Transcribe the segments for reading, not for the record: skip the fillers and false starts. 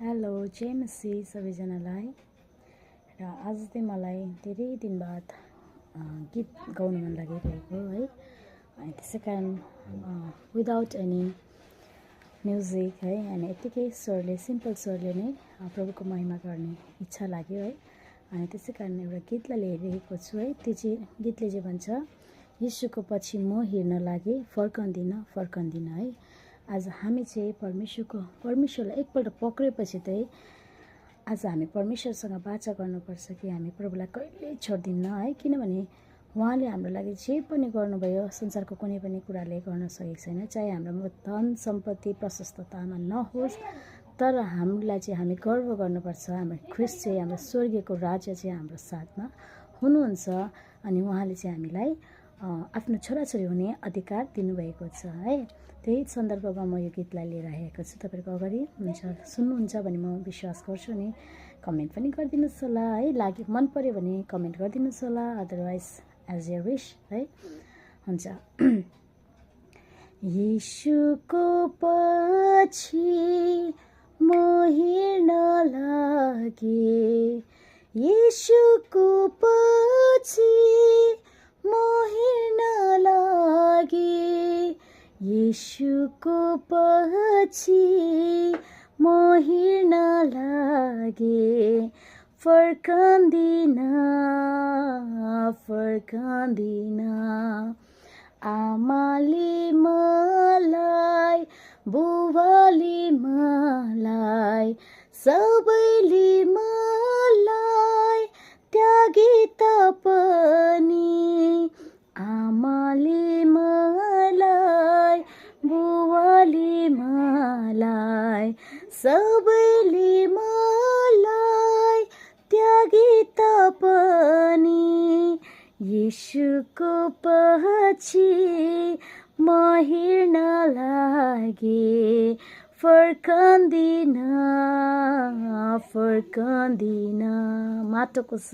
Hello जय मसी सबैजनालाई। र आज चाहिँ मलाई धेरै दिन बाद गीत गाउन मन लागिरहेको है। अनि त्यसै कारण विदाउट एनी म्युजिक है अनि यतिकै स्वरले सिम्पल स्वरले नै प्रभुको महिमा गर्ने इच्छा लाग्यो है। अनि त्यसै कारण एउटा गीतलाई लिइरहेको छु है। त्यो चाहिँ गीतले चाहिँ भन्छ, यीशुको पछि म हिँड्न लागे फर्कँदिन है। आज हामी चाहिँ परमेश्वरलाई एकपल्ट पक्रेपछि चाहिँ आज हामी परमेश्वरसँग बाचा गर्नुपर्छ कि हामी प्रभुलाई कहिल्यै छोड्दिन्न है। किनभने उहाँले हाम्रो लागि जे पनि गर्नुभयो संसारको कुनै पनि कुराले गर्न सकेको छैन। चाहे हाम्रो धन सम्पत्ति प्रशस्ततामा नहोस्, तर हामीलाई चाहिँ हामी गर्व गर्नुपर्छ। हाम्रो ख्रिस्ट चाहिँ हाम्रो स्वर्गीयको राज्य चाहिँ हाम्रो साथमा हुनुहुन्छ अनि उहाँले चाहिँ हामीलाई आफ्नो छोराछोरी हुने अधिकार दिनुभएको छ है। त्यही सन्दर्भमा म यो गीतलाई लिएर आएको छु। तपाईहरुको अगाडि सुन्नुहुन्छ भने म विश्वास गर्छु नि। कमेन्ट पनि गरिदिनुहोस् होला है। मन पर्यो भने कमेन्ट गरिदिनुहोस् होला, अदरवाइज एज ए विश है। हुन्छ। यीशुको पछि म हिँड्न लागे, यीशुको पछि म हिँड्न लागे, यीशुको पछि म हिँड्न लागे, फर्कँदिन आमाले मलाई बुबाले मलाई सबैले मलाई त्यागे तापनि, आमाले मलाई बुबाले मलाई सबैले मलाई त्यागे तापनि, यीशुको पछि म हिँड्न लागे, फर्कँदिन माटोको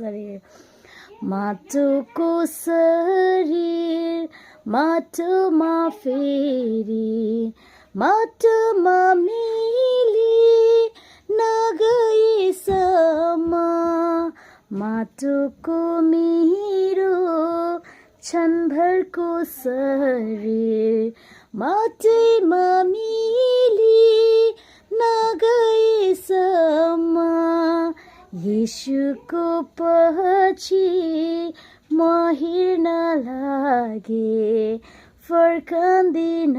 शरीर माटोमा फेरि माटोमा मिली नगएसम्म, माटोको मेरो क्षणभरको शरीर माटैमा मिली नगएसम्म, यीशुको पछि म हिँड्न लागे, फर्कँदिन